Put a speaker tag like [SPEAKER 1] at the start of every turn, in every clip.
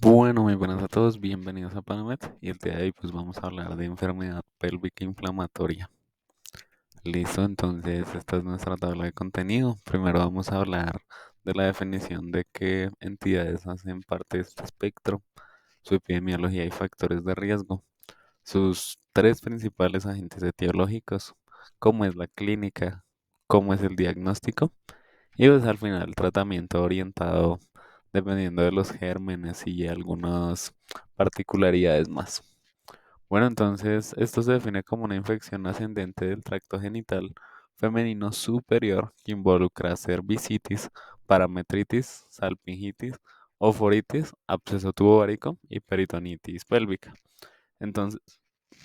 [SPEAKER 1] Bueno, muy buenas a todos, bienvenidos a Panamet y el día de hoy pues vamos a hablar de enfermedad pélvica inflamatoria. Listo, entonces esta es nuestra tabla de contenido. Primero vamos a hablar de la definición de qué entidades hacen parte de este espectro, su epidemiología y factores de riesgo, sus tres principales agentes etiológicos, cómo es la clínica, cómo es el diagnóstico y pues al final el tratamiento orientado dependiendo de los gérmenes y algunas particularidades más. Bueno, entonces esto se define como una infección ascendente del tracto genital femenino superior que involucra cervicitis, parametritis, salpingitis, oforitis, absceso tubovárico y peritonitis pélvica. Entonces,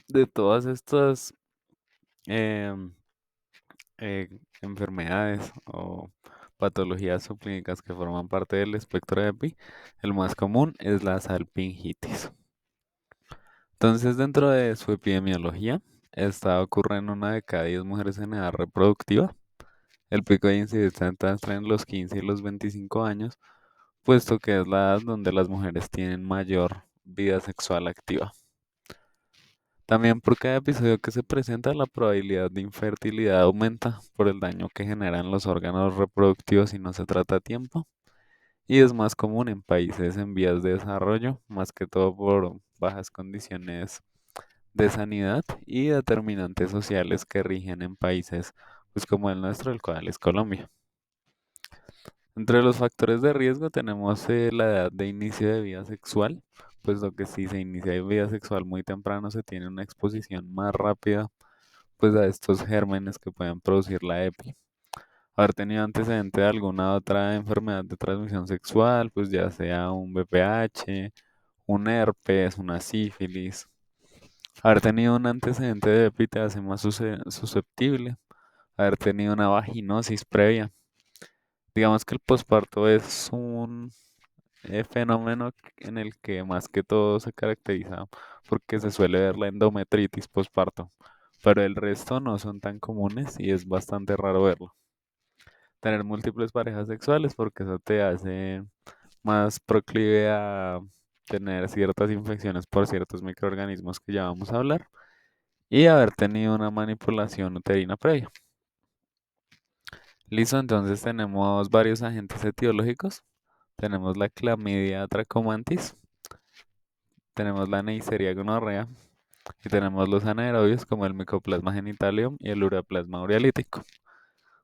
[SPEAKER 1] de todas estas em, enfermedades o patologías subclínicas que forman parte del espectro de EPI, el más común es la salpingitis. Entonces, dentro de su epidemiología, esta ocurre en una de cada 10 mujeres en edad reproductiva. El pico de incidencia está entre los 15 y los 25 años, puesto que es la edad donde las mujeres tienen mayor vida sexual activa. También por cada episodio que se presenta, la probabilidad de infertilidad aumenta por el daño que generan los órganos reproductivos si no se trata a tiempo. Y es más común en países en vías de desarrollo, más que todo por bajas condiciones de sanidad y determinantes sociales que rigen en países pues como el nuestro, el cual es Colombia. Entre los factores de riesgo tenemos la edad de inicio de vida sexual, pues lo que si se inicia vida sexual muy temprano se tiene una exposición más rápida pues a estos gérmenes que pueden producir la EPI. Haber tenido antecedente de alguna otra enfermedad de transmisión sexual, pues ya sea un VPH, un herpes, una sífilis. Haber tenido un antecedente de EPI te hace más susceptible. Haber tenido una vaginosis previa. Digamos que el posparto es un fenómeno en el que más que todo se caracteriza porque se suele ver la endometritis posparto, pero el resto no son tan comunes y es bastante raro verlo. Tener múltiples parejas sexuales porque eso te hace más proclive a tener ciertas infecciones por ciertos microorganismos que ya vamos a hablar y haber tenido una manipulación uterina previa. Listo, entonces tenemos varios agentes etiológicos. Tenemos la clamidia trachomantis, tenemos la Neisseria gonorrea y tenemos los anaerobios como el Mycoplasma genitalium y el Ureaplasma urealítico.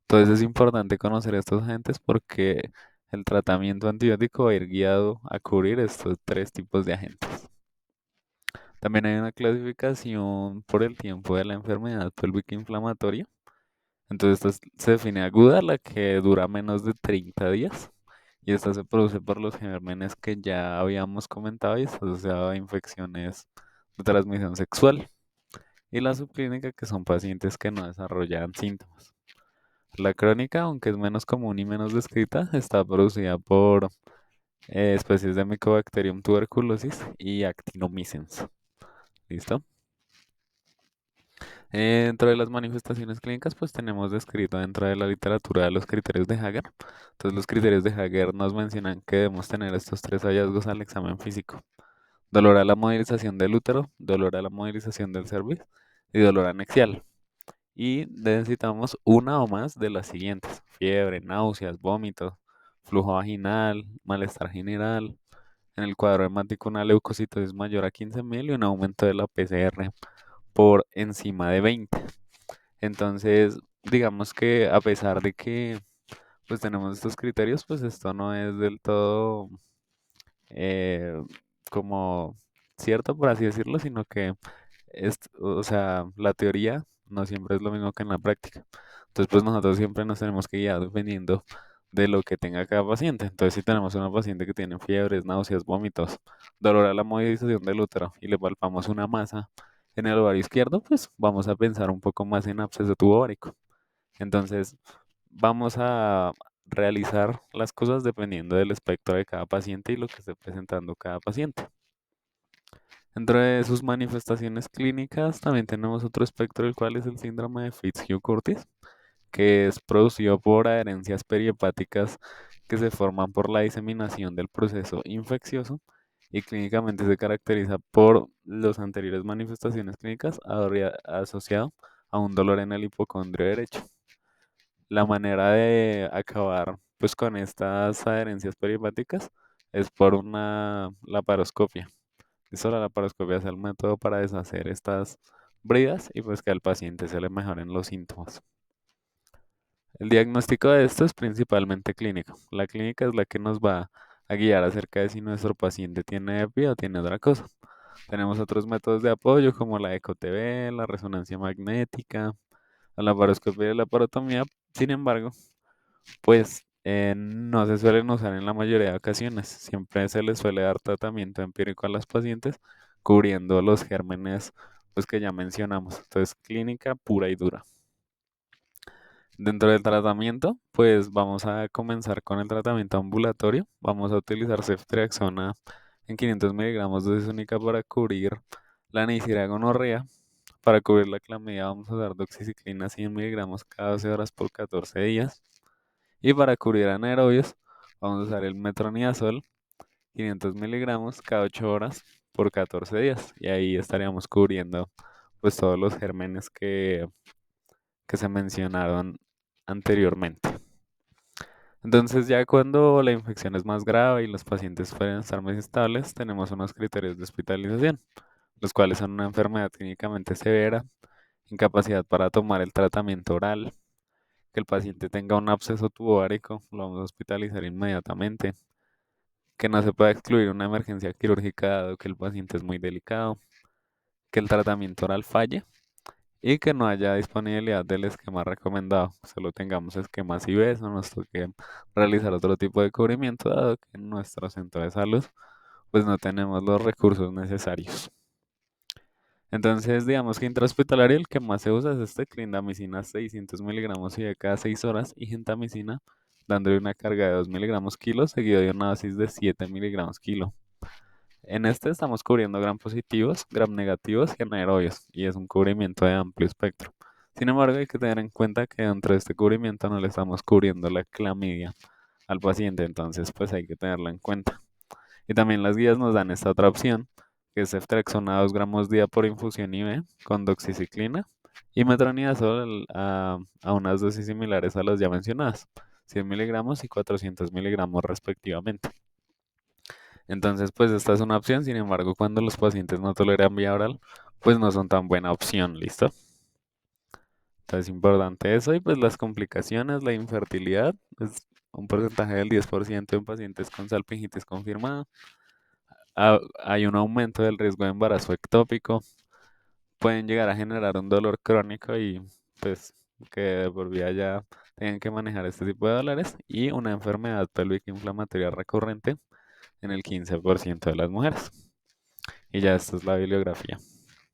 [SPEAKER 1] Entonces es importante conocer estos agentes porque el tratamiento antibiótico va a ir guiado a cubrir estos tres tipos de agentes. También hay una clasificación por el tiempo de la enfermedad pélvica inflamatoria. Entonces esta se define aguda, la que dura menos de 30 días. Y esta se produce por los gérmenes que ya habíamos comentado y está asociada a infecciones de transmisión sexual. Y la subclínica, que son pacientes que no desarrollan síntomas. La crónica, aunque es menos común y menos descrita, está producida por especies de Mycobacterium tuberculosis y Actinomycens. ¿Listo? Dentro de las manifestaciones clínicas, pues tenemos descrito dentro de la literatura los criterios de Hager. Entonces, los criterios de Hager nos mencionan que debemos tener estos tres hallazgos al examen físico: dolor a la movilización del útero, dolor a la movilización del cervix y dolor anexial. Y necesitamos una o más de las siguientes: fiebre, náuseas, vómitos, flujo vaginal, malestar general. En el cuadro hemático, una leucocitosis mayor a 15.000 y un aumento de la PCR por encima de 20. Entonces, digamos que a pesar de que pues tenemos estos criterios, pues esto no es del todo eh, como cierto, por así decirlo, sino que o sea, la teoría no siempre es lo mismo que en la práctica. Entonces, pues nosotros siempre nos tenemos que guiar dependiendo de lo que tenga cada paciente. Entonces, si tenemos una paciente que tiene fiebres, náuseas, vómitos, dolor a la movilización del útero y le palpamos una masa en el ovario izquierdo, pues vamos a pensar un poco más en absceso tubovárico. Entonces, vamos a realizar las cosas dependiendo del espectro de cada paciente y lo que esté presentando cada paciente. Dentro de sus manifestaciones clínicas también tenemos otro espectro, el cual es el síndrome de Fitzhugh-Curtis, que es producido por adherencias perihepáticas que se forman por la diseminación del proceso infeccioso y clínicamente se caracteriza por las anteriores manifestaciones clínicas asociado a un dolor en el hipocondrio derecho. La manera de acabar pues con estas adherencias peripáticas es por una laparoscopia. Y solo la laparoscopia es el método para deshacer estas bridas y pues que al paciente se le mejoren los síntomas. El diagnóstico de esto es principalmente clínico. La clínica es la que nos va a guiar acerca de si nuestro paciente tiene EPI o tiene otra cosa. Tenemos otros métodos de apoyo como la ECO-TV, la resonancia magnética, la laparoscopia y la laparotomía. Sin embargo, pues no se suelen usar en la mayoría de ocasiones. Siempre se les suele dar tratamiento empírico a los pacientes, cubriendo los gérmenes pues, que ya mencionamos. Entonces, clínica pura y dura. Dentro del tratamiento, pues vamos a comenzar con el tratamiento ambulatorio. Vamos a utilizar ceftriaxona en 500 miligramos dosis única para cubrir la neisseria gonorrea. Para cubrir la clamidia vamos a usar doxiciclina 100 miligramos cada 12 horas por 14 días. Y para cubrir anaerobios, vamos a usar el metronidazol, 500 miligramos cada 8 horas por 14 días. Y ahí estaríamos cubriendo pues todos los gérmenes que se mencionaron anteriormente. Entonces ya cuando la infección es más grave y los pacientes pueden estar más estables, tenemos unos criterios de hospitalización, los cuales son una enfermedad clínicamente severa, incapacidad para tomar el tratamiento oral, que el paciente tenga un absceso tuboárico, lo vamos a hospitalizar inmediatamente, que no se pueda excluir una emergencia quirúrgica dado que el paciente es muy delicado, que el tratamiento oral falle y que no haya disponibilidad del esquema recomendado. Solo tengamos esquemas IBS o nos toque realizar otro tipo de cubrimiento dado que en nuestro centro de salud pues no tenemos los recursos necesarios. Entonces, digamos que intrahospitalario el que más se usa es este clindamicina 600 miligramos y de cada 6 horas y gentamicina dándole una carga de 2 miligramos kilo seguido de una dosis de 7 miligramos kilo. En este estamos cubriendo gram positivos, gram negativos y anaerobios y es un cubrimiento de amplio espectro. Sin embargo, hay que tener en cuenta que dentro de este cubrimiento no le estamos cubriendo la clamidia al paciente, entonces pues hay que tenerlo en cuenta. Y también las guías nos dan esta otra opción, que es ceftriaxona 2 gramos día por infusión IV con doxiciclina y metronidazol a unas dosis similares a las ya mencionadas, 100 miligramos y 400 miligramos respectivamente. Entonces, pues esta es una opción, sin embargo, cuando los pacientes no toleran vía oral, pues no son tan buena opción, ¿listo? Entonces es importante eso y pues las complicaciones, la infertilidad, es un porcentaje del 10% en pacientes con salpingitis confirmada. Hay un aumento del riesgo de embarazo ectópico, pueden llegar a generar un dolor crónico y pues que de por vida ya tengan que manejar este tipo de dolores y una enfermedad pélvica inflamatoria recurrente en el 15% de las mujeres. Y ya esta es la bibliografía.